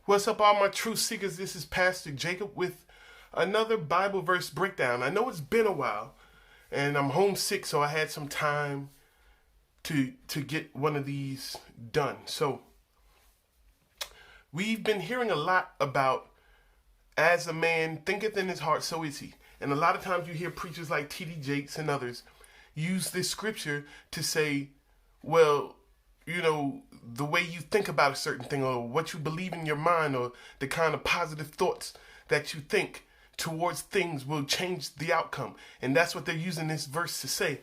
What's up, all my truth seekers? This is Pastor Jacob with another Bible verse breakdown. I know it's been a while, and I'm homesick, so I had some time to get one of these done. So, we've been hearing a lot about as a man thinketh in his heart, so is he. And a lot of times you hear preachers like T.D. Jakes and others use this scripture to say, well, you know, the way you think about a certain thing or what you believe in your mind or the kind of positive thoughts that you think towards things will change the outcome. And that's what they're using this verse to say.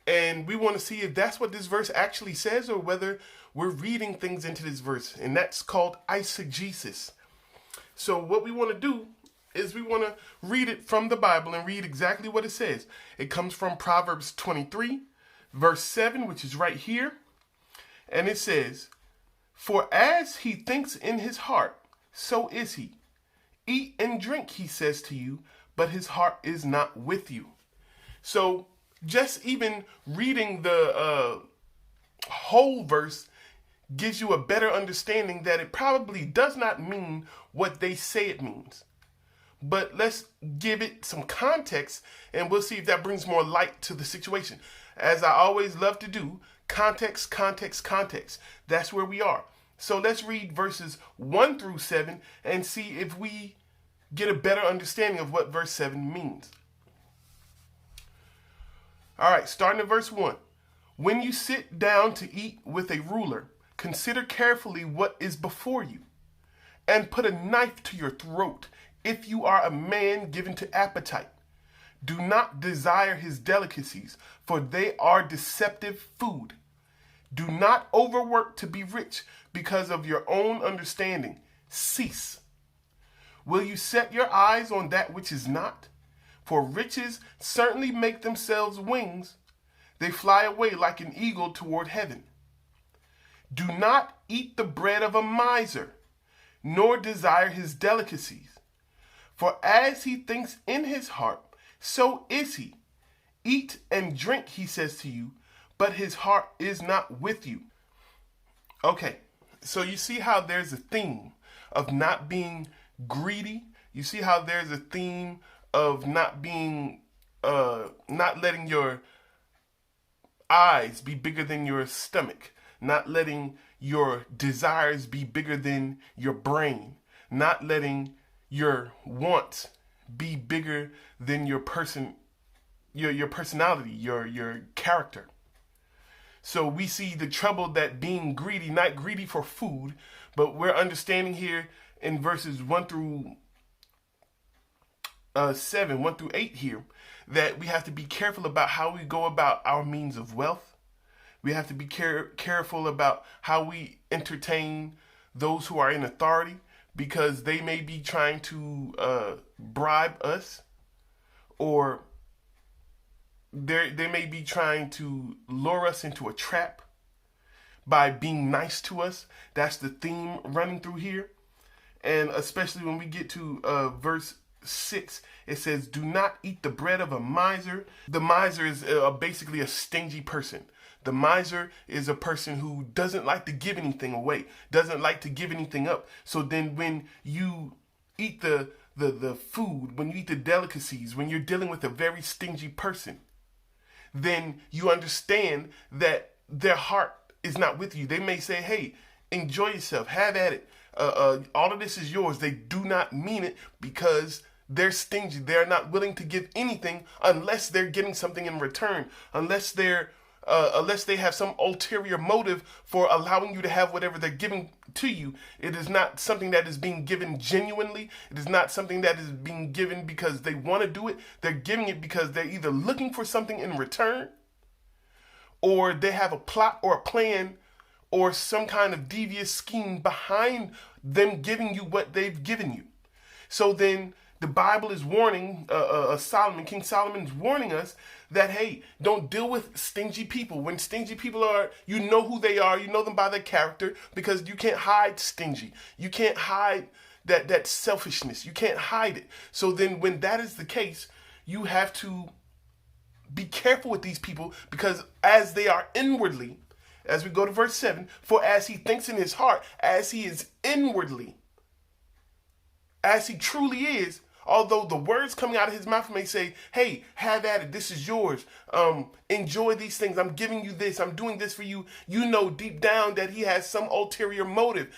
And we want to see if that's what this verse actually says or whether we're reading things into this verse. And that's called eisegesis. So what we want to do is we want to read it from the Bible and read exactly what it says. It comes from Proverbs 23, verse 7, which is right here. And it says, "For as he thinks in his heart, so is he. Eat and drink, he says to you, but his heart is not with you." So just even reading the whole verse gives you a better understanding that it probably does not mean what they say it means. But let's give it some context and we'll see if that brings more light to the situation. As I always love to do, context, context, context. That's where we are. So let's read verses 1 through 7 and see if we get a better understanding of what verse 7 means. All right, starting at verse 1. "When you sit down to eat with a ruler, consider carefully what is before you, and put a knife to your throat if you are a man given to appetite. Do not desire his delicacies, for they are deceptive food. Do not overwork to be rich because of your own understanding. Cease. Will you set your eyes on that which is not? For riches certainly make themselves wings. They fly away like an eagle toward heaven. Do not eat the bread of a miser, nor desire his delicacies. For as he thinks in his heart, so is he. Eat and drink, he says to you, but his heart is not with you." Okay, so you see how there's a theme of not being greedy. You see how there's a theme of not being, not letting your eyes be bigger than your stomach, not letting your desires be bigger than your brain, not letting your wants be bigger than your personality, your character. So we see the trouble that being greedy, not greedy for food, but we're understanding here in verses 1 through 7, 1 through 8 here, that we have to be careful about how we go about our means of wealth. We have to be careful about how we entertain those who are in authority, because they may be trying to bribe us, or they may be trying to lure us into a trap by being nice to us. That's the theme running through here. And especially when we get to verse 6, it says, "Do not eat the bread of a miser." The miser is basically a stingy person. The miser is a person who doesn't like to give anything away, doesn't like to give anything up. So then when you eat the food, when you eat the delicacies, when you're dealing with a very stingy person, then you understand that their heart is not with you. They may say, "Hey, enjoy yourself, have at it. All of this is yours." They do not mean it because they're stingy. They're not willing to give anything unless they're getting something in return, unless they have some ulterior motive for allowing you to have whatever they're giving to you. It is not something that is being given genuinely. It is not something that is being given because they want to do it. They're giving it because they're either looking for something in return, or they have a plot or a plan or some kind of devious scheme behind them giving you what they've given you. So then the Bible is warning, King Solomon is warning us that, hey, don't deal with stingy people. When stingy people are, you know who they are, you know them by their character, because you can't hide stingy. You can't hide that selfishness. You can't hide it. So then when that is the case, you have to be careful with these people, because as they are inwardly, as we go to verse 7, for as he thinks in his heart, as he is inwardly, as he truly is, although the words coming out of his mouth may say, hey, have at it, this is yours, enjoy these things, I'm giving you this, I'm doing this for you, you know deep down that he has some ulterior motive.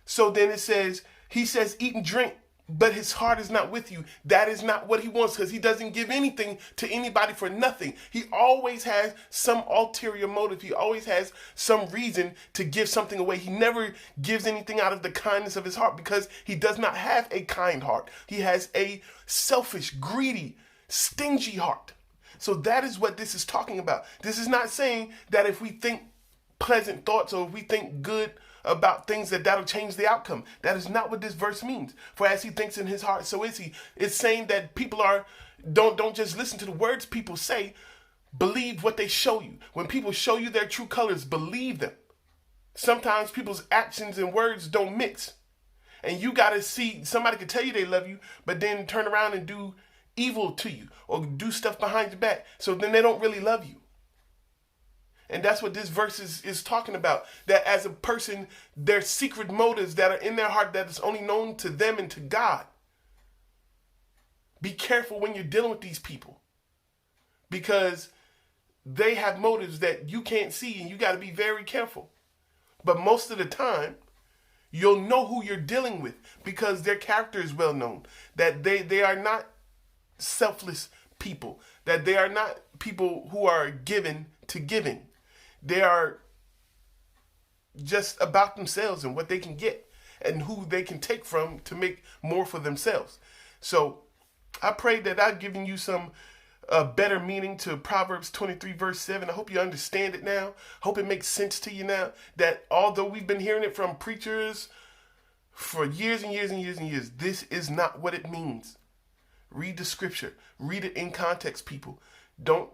So then it says, he says, eat and drink, but his heart is not with you. That is not what he wants, because he doesn't give anything to anybody for nothing. He always has some ulterior motive. He always has some reason to give something away. He never gives anything out of the kindness of his heart, because he does not have a kind heart. He has a selfish, greedy, stingy heart. So that is what this is talking about. This is not saying that if we think pleasant thoughts or if we think good about things that'll change the outcome. That is not what this verse means. For as he thinks in his heart, so is he. It's saying that people don't just listen to the words people say, believe what they show you. When people show you their true colors, believe them. Sometimes people's actions and words don't mix. And you got to see, somebody could tell you they love you, but then turn around and do evil to you or do stuff behind your back. So then they don't really love you. And that's what this verse is talking about. That as a person, their secret motives that are in their heart that is only known to them and to God. Be careful when you're dealing with these people. Because they have motives that you can't see, and you got to be very careful. But most of the time, you'll know who you're dealing with because their character is well known. That they are not selfless people. That they are not people who are given to giving. They are just about themselves and what they can get and who they can take from to make more for themselves. So I pray that I've given you some better meaning to Proverbs 23 verse 7. I hope you understand it now. Hope it makes sense to you now, that although we've been hearing it from preachers for years and years and years and years, this is not what it means. Read the scripture. Read it in context, people. Don't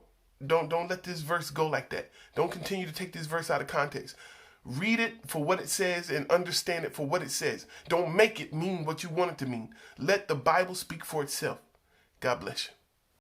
let this verse go like that. Don't continue to take this verse out of context. Read it for what it says and understand it for what it says. Don't make it mean what you want it to mean. Let the Bible speak for itself. God bless you.